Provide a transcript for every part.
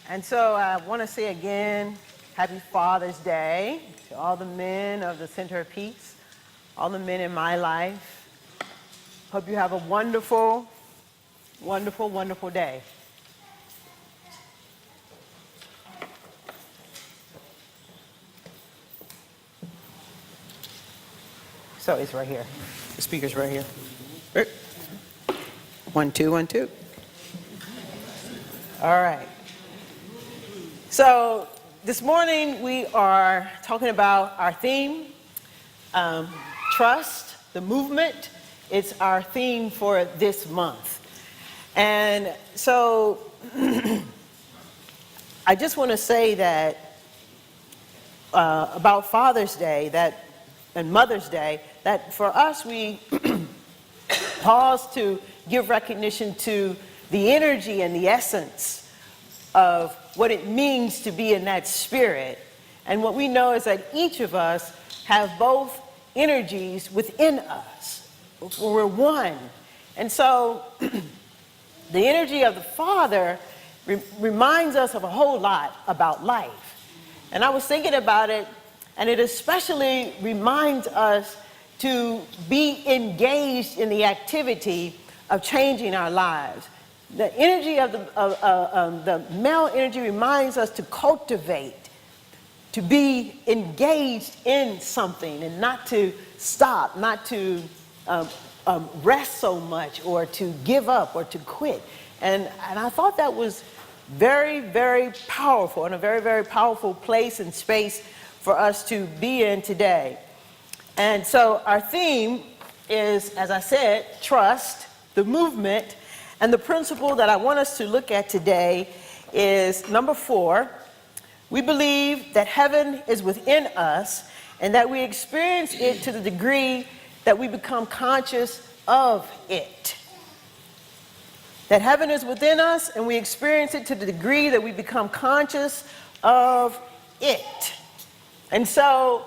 And so I want to say again, happy Father's Day to all the men of the Center of Peace, all the men in my life. Hope you have a wonderful, wonderful, wonderful day. So it's right here. The speaker's right here. 1, 2, 1, 2. All right. So this morning we are talking about our theme, trust, the movement. It's our theme for this month. And so I just want to say that about Father's Day and Mother's Day, that for us we pause to give recognition to the energy and the essence of what it means to be in that spirit. And what we know is that each of us have both energies within us. We're one. And so the energy of the Father reminds us of a whole lot about life. And I was thinking about it, and it especially reminds us to be engaged in the activity of changing our lives. The energy of the male energy reminds us to cultivate, to be engaged in something and not to stop, not to rest so much or to give up or to quit. And I thought that was very, very powerful, and a very, very powerful place and space for us to be in today. And so our theme is, as I said, trust, the movement, and the principle that I want us to look at today is number 4. We believe that heaven is within us and that we experience it to the degree that we become conscious of it. That heaven is within us and we experience it to the degree that we become conscious of it. And so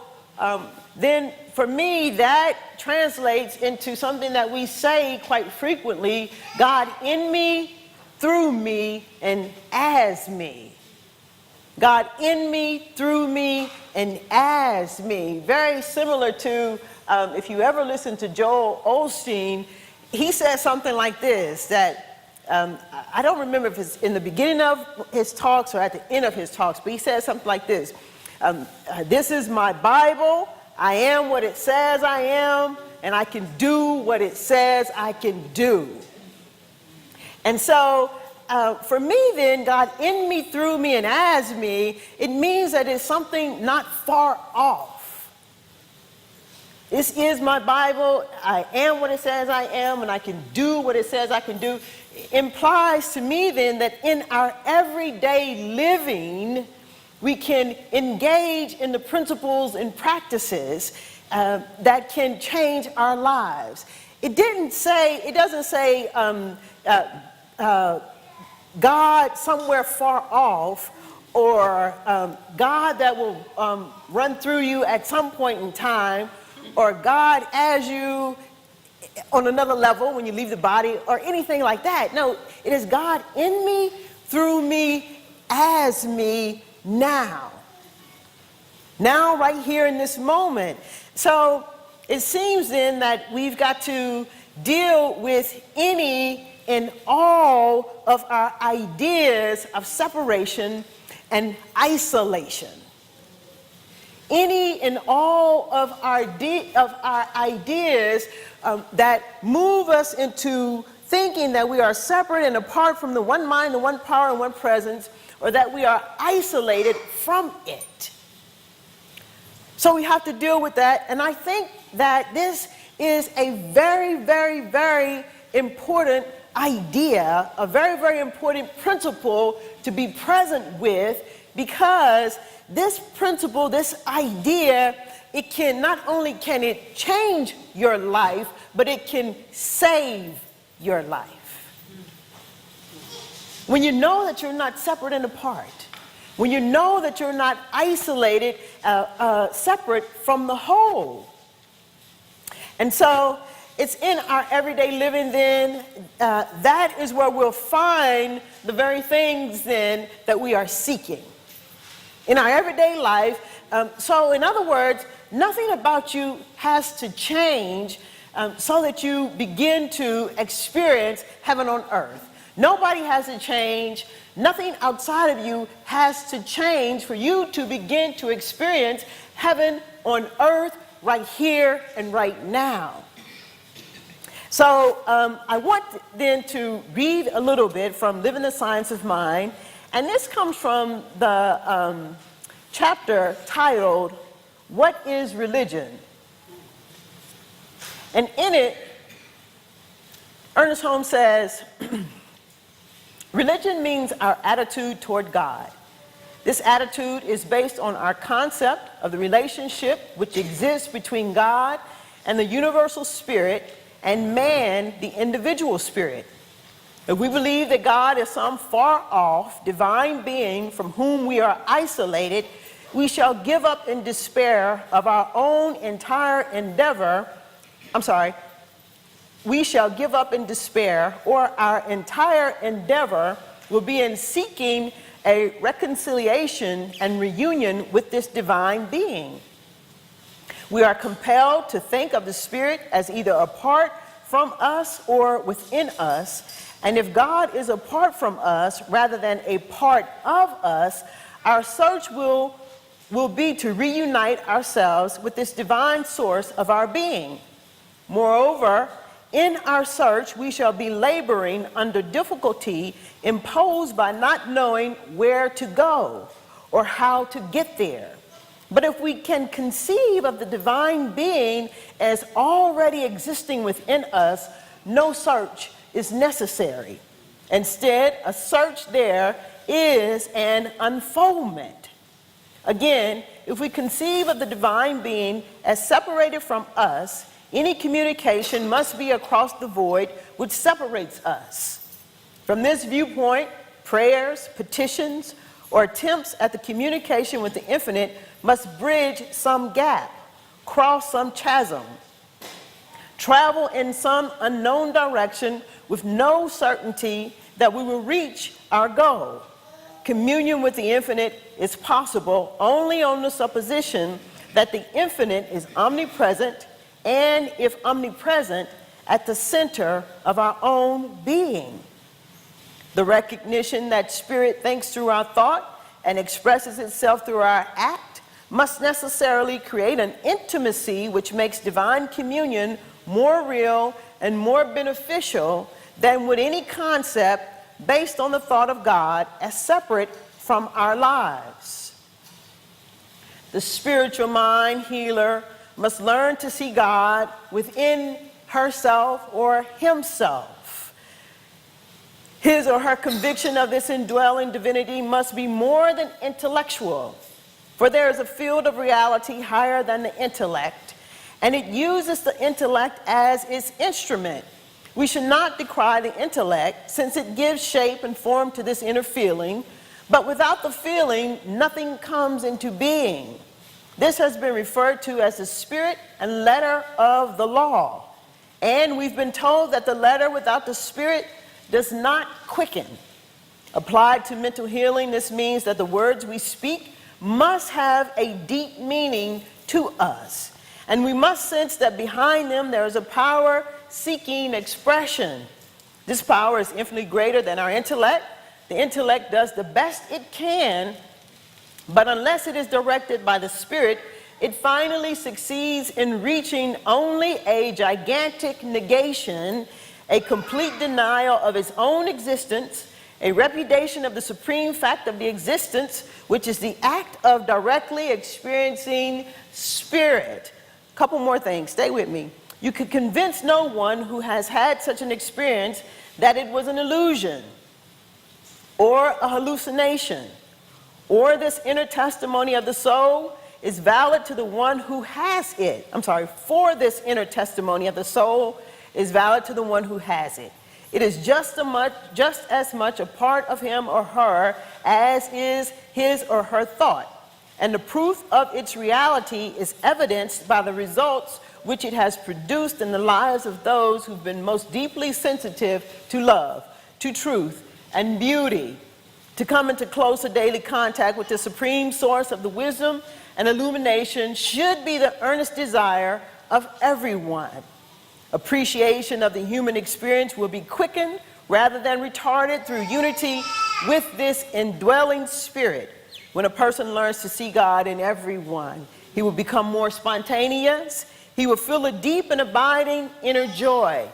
then for me, that translates into something that we say quite frequently: God in me, through me, and as me. God in me, through me, and as me. Very similar to, if you ever listen to Joel Osteen, he says something like this, that I don't remember if it's in the beginning of his talks or at the end of his talks, but he says something like this: this is my Bible. I am what it says I am, and I can do what it says I can do. And so for me then, God in me, through me, and as me, it means that it's something not far off. This is my Bible. I am what it says I am, and I can do what it says I can do. It implies to me then that in our everyday living, we can engage in the principles and practices that can change our lives. It doesn't say God somewhere far off, or God that will run through you at some point in time, or God as you on another level when you leave the body, or anything like that. No, it is God in me, through me, as me, now, right here in this moment. So it seems then that we've got to deal with any and all of our ideas of separation and isolation. Any and all of our ideas that move us into thinking that we are separate and apart from the one mind, the one power, and one presence, or that we are isolated from it. So we have to deal with that, and I think that this is a very, very, very important idea, a very, very important principle to be present with, because this principle, this idea, it can not only can it change your life, but it can save your life. When you know that you're not separate and apart, when you know that you're not isolated, separate from the whole. And so it's in our everyday living then, that is where we'll find the very things then that we are seeking. In our everyday life, so in other words, nothing about you has to change so that you begin to experience heaven on earth. Nobody has to change. Nothing outside of you has to change for you to begin to experience heaven on earth right here and right now. So I want then to read a little bit from Living the Science of Mind, and this comes from the chapter titled, What is Religion? And in it, Ernest Holmes says, religion means our attitude toward God. This attitude is based on our concept of the relationship which exists between God and the universal spirit and man, the individual spirit. If we believe that God is some far-off divine being from whom we are isolated, we shall give up in despair of our own entire endeavor. We shall give up in despair, or our entire endeavor will be in seeking a reconciliation and reunion with this divine being. We are compelled to think of the Spirit as either apart from us or within us. And if God is apart from us rather than a part of us, our search will be to reunite ourselves with this divine source of our being. Moreover, in our search, we shall be laboring under difficulty imposed by not knowing where to go or how to get there. But if we can conceive of the divine being as already existing within us, no search is necessary. Instead, a search there is an unfoldment. Again, if we conceive of the divine being as separated from us, any communication must be across the void which separates us. From this viewpoint, prayers, petitions, or attempts at the communication with the infinite must bridge some gap, cross some chasm, travel in some unknown direction with no certainty that we will reach our goal. Communion with the infinite is possible only on the supposition that the infinite is omnipresent, and if omnipresent, at the center of our own being. The recognition that spirit thinks through our thought and expresses itself through our act must necessarily create an intimacy which makes divine communion more real and more beneficial than would any concept based on the thought of God as separate from our lives. The spiritual mind healer must learn to see God within herself or himself. His or her conviction of this indwelling divinity must be more than intellectual, for there is a field of reality higher than the intellect, and it uses the intellect as its instrument. We should not decry the intellect, since it gives shape and form to this inner feeling, but without the feeling, nothing comes into being. This has been referred to as the spirit and letter of the law. And we've been told that the letter without the spirit does not quicken. Applied to mental healing, this means that the words we speak must have a deep meaning to us. And we must sense that behind them there is a power seeking expression. This power is infinitely greater than our intellect. The intellect does the best it can, but unless it is directed by the Spirit, it finally succeeds in reaching only a gigantic negation, a complete denial of its own existence, a repudiation of the supreme fact of the existence, which is the act of directly experiencing spirit. A couple more things, stay with me. You could convince no one who has had such an experience that it was an illusion or a hallucination, or this inner testimony of the soul is valid to the one who has it. For this inner testimony of the soul is valid to the one who has it. It is just as much a part of him or her as is his or her thought. And the proof of its reality is evidenced by the results which it has produced in the lives of those who've been most deeply sensitive to love, to truth, and beauty, to come into closer daily contact with the supreme source of the wisdom and illumination should be the earnest desire of everyone. Appreciation of the human experience will be quickened rather than retarded through unity with this indwelling spirit. When a person learns to see God in everyone, he will become more spontaneous. He will feel a deep and abiding inner joy.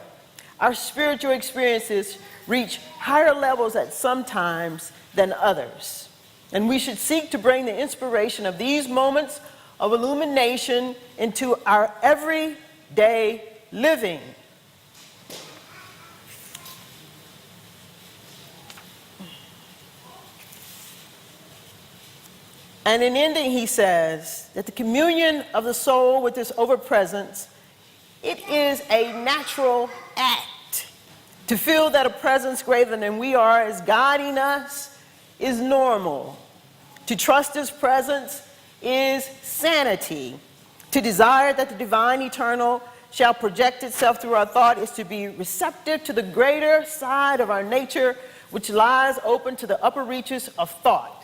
Our spiritual experiences reach higher levels at some times than others. And we should seek to bring the inspiration of these moments of illumination into our everyday living. And in ending, he says that the communion of the soul with this overpresence, it is a natural act. To feel that a presence greater than we are is guiding us is normal. To trust his presence is sanity. To desire that the divine eternal shall project itself through our thought is to be receptive to the greater side of our nature, which lies open to the upper reaches of thought.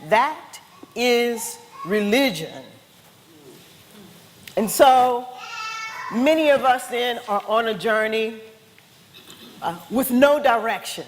That is religion. And so many of us then are on a journey with no direction.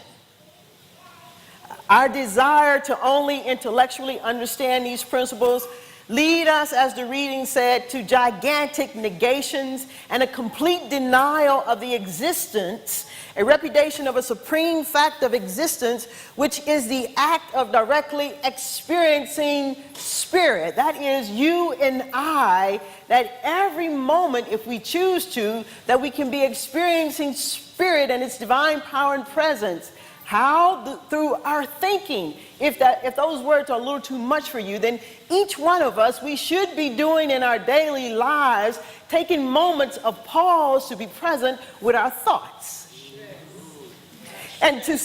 Our desire to only intellectually understand these principles lead us, as the reading said, to gigantic negations and a complete denial of the existence, a repudiation of a supreme fact of existence, which is the act of directly experiencing spirit. That is you and I, that every moment, if we choose to, that we can be experiencing spirit and its divine power and presence. How? Through our thinking. If those words are a little too much for you, then each one of us, we should be doing in our daily lives, taking moments of pause to be present with our thoughts. And to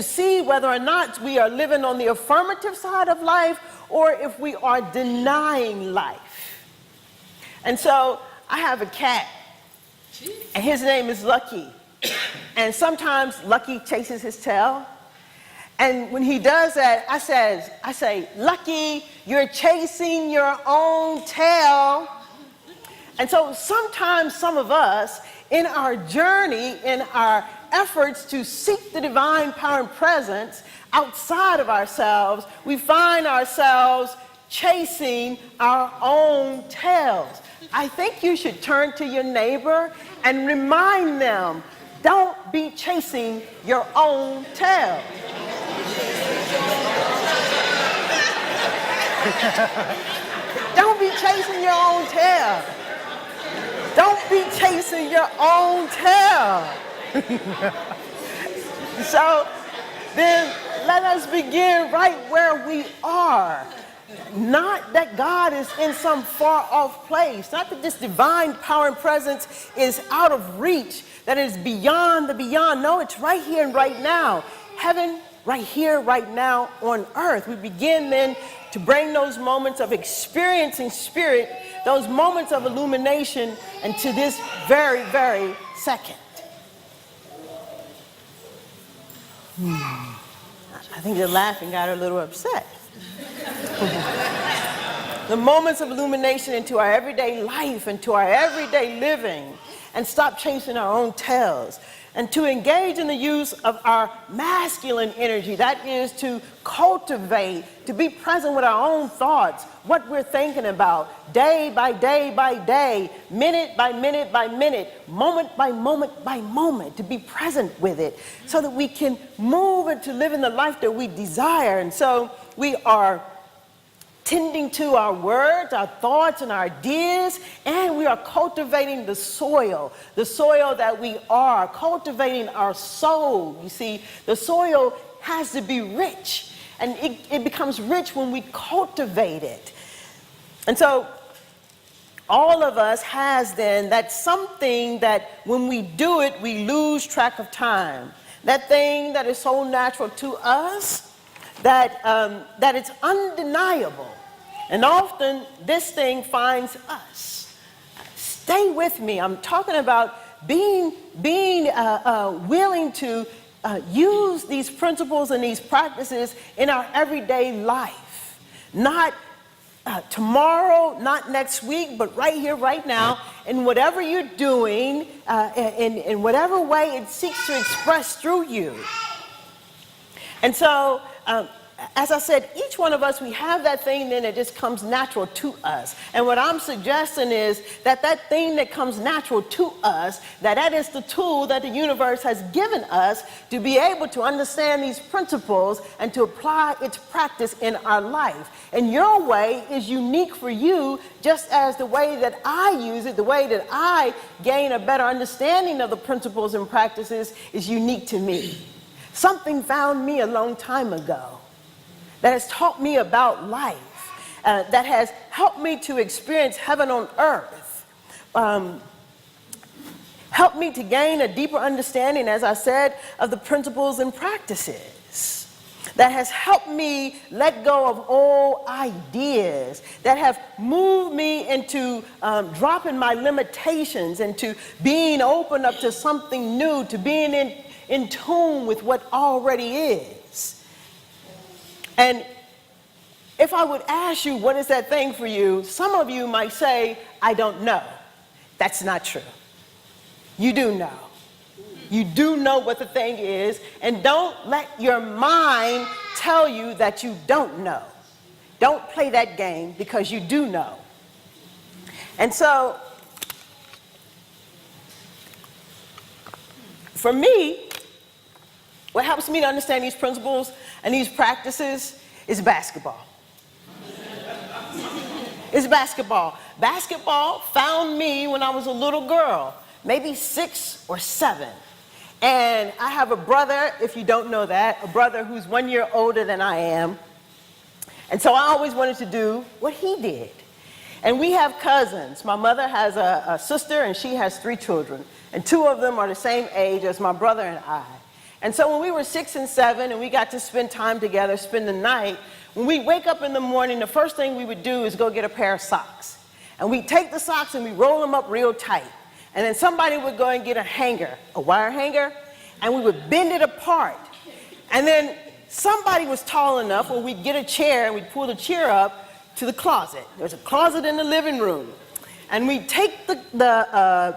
see whether or not we are living on the affirmative side of life or if we are denying life. And so I have a cat, and his name is Lucky. And sometimes Lucky chases his tail. And when he does that, I say, Lucky, you're chasing your own tail. And so sometimes some of us, in our journey, in our efforts to seek the divine power and presence outside of ourselves, we find ourselves chasing our own tails. I think you should turn to your neighbor and remind them, don't be chasing your own tail. Don't be chasing your own tail. Don't be chasing your own tail. So then let us begin right where we are. Not that God is in some far off place. Not that this divine power and presence is out of reach, that is beyond the beyond. No, it's right here and right now. Heaven, right here, right now on earth. We begin then to bring those moments of experiencing spirit, those moments of illumination, and to this very, very second. I think the laughing got her a little upset. The moments of illumination into our everyday life, into our everyday living, and stop chasing our own tails, and to engage in the use of our masculine energy. That is to cultivate, to be present with our own thoughts, what we're thinking about, day by day by day, minute by minute by minute, moment by moment by moment, to be present with it so that we can move and to live in the life that we desire. And so we are tending to our words, our thoughts, and our ideas, and we are cultivating the soil that we are, cultivating our soul. You see, the soil has to be rich, and it becomes rich when we cultivate it. And so all of us has then that something that when we do it, we lose track of time. That thing that is so natural to us, that it's undeniable. And often this thing finds us stay with me. I'm talking about being willing to use these principles and these practices in our everyday life. Not tomorrow, not next week, but right here, right now, in whatever you're doing, in whatever way it seeks to express through you. And so, as I said, each one of us, we have that thing then that just comes natural to us. And what I'm suggesting is that that thing that comes natural to us, that is the tool that the universe has given us to be able to understand these principles and to apply its practice in our life. And your way is unique for you, just as the way that I use it, the way that I gain a better understanding of the principles and practices is unique to me. Something found me a long time ago that has taught me about life, that has helped me to experience heaven on earth, helped me to gain a deeper understanding, as I said, of the principles and practices, that has helped me let go of old ideas, that have moved me into dropping my limitations, into being open up to something new, to being in tune with what already is. And if I would ask you, what is that thing for you? Some of you might say, I don't know. That's not true. You do know. You do know what the thing is, and don't let your mind tell you that you don't know. Don't play that game, because you do know. And so, for me, what helps me to understand these principles and these practices is basketball. It's basketball. Basketball found me when I was a little girl, maybe 6 or 7. And I have a brother, if you don't know that, a brother who's 1 year older than I am. And so I always wanted to do what he did. And we have cousins. My mother has a sister, and she has 3 children. And 2 of them are the same age as my brother and I. And so when we were 6 and 7 and we got to spend time together, spend the night, when we wake up in the morning, the first thing we would do is go get a pair of socks. And we'd take the socks and we roll them up real tight. And then somebody would go and get a hanger, a wire hanger, and we would bend it apart. And then somebody was tall enough where we'd get a chair and we'd pull the chair up to the closet. There's a closet in the living room. And we'd take the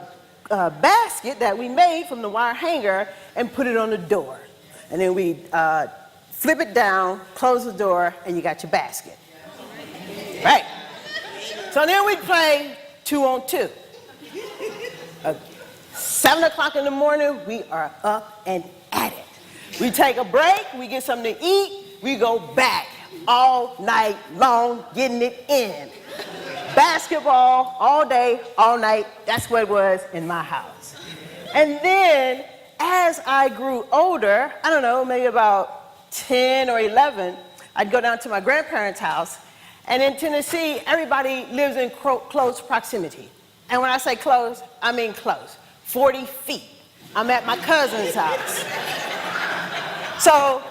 basket that we made from the wire hanger and put it on the door. And then we flip it down, close the door, and you got your basket. Right. So then we'd play 2 on 2. 7 o'clock in the morning, we are up and at it. We take a break, we get something to eat, we go back all night long, getting it in. Basketball all day, all night. That's what it was in my house. And then as I grew older, I don't know, maybe about 10 or 11, I'd go down to my grandparents' house. And in Tennessee, everybody lives in close proximity. And when I say close, I mean close. 40 feet. I'm at my cousin's house. So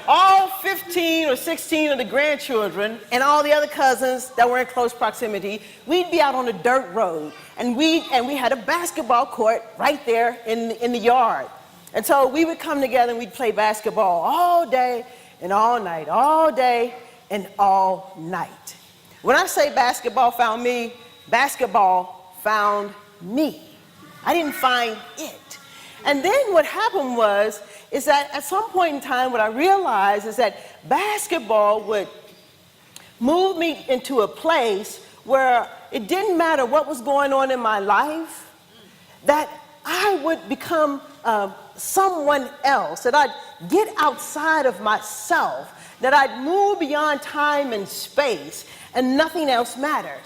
all 15 or 16 of the grandchildren and all the other cousins that were in close proximity, we'd be out on the dirt road. And we had a basketball court right there in the yard. And so we would come together and we'd play basketball all day and all night, all day and all night. When I say basketball found me, basketball found me. I didn't find it. And then what happened is that at some point in time, what I realized is that basketball would move me into a place where it didn't matter what was going on in my life, that I would become someone else, that I'd get outside of myself, that I'd move beyond time and space, and nothing else mattered.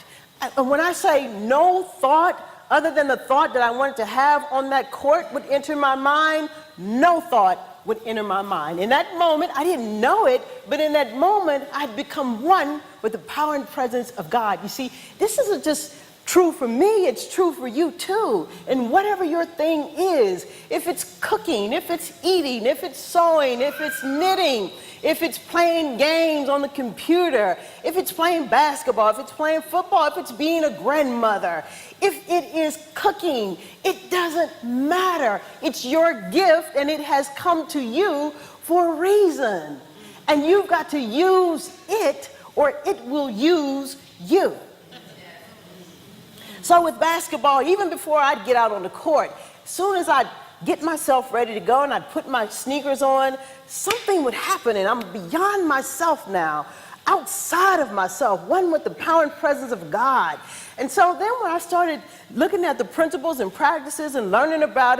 And when I say no thought, other than the thought that I wanted to have on that court would enter my mind, no thought would enter my mind. In that moment, I didn't know it, but in that moment, I'd become one with the power and presence of God. You see, this isn't just true for me, it's true for you too. And whatever your thing is, if it's cooking, if it's eating, if it's sewing, if it's knitting, if it's playing games on the computer, if it's playing basketball, if it's playing football, if it's being a grandmother, if it is cooking, it doesn't matter. It's your gift and it has come to you for a reason. And you've got to use it or it will use you. So with basketball, even before I'd get out on the court, as soon as I'd get myself ready to go and I'd put my sneakers on, something would happen and I'm beyond myself now, outside of myself, one with the power and presence of God. And so then when I started looking at the principles and practices and learning about it,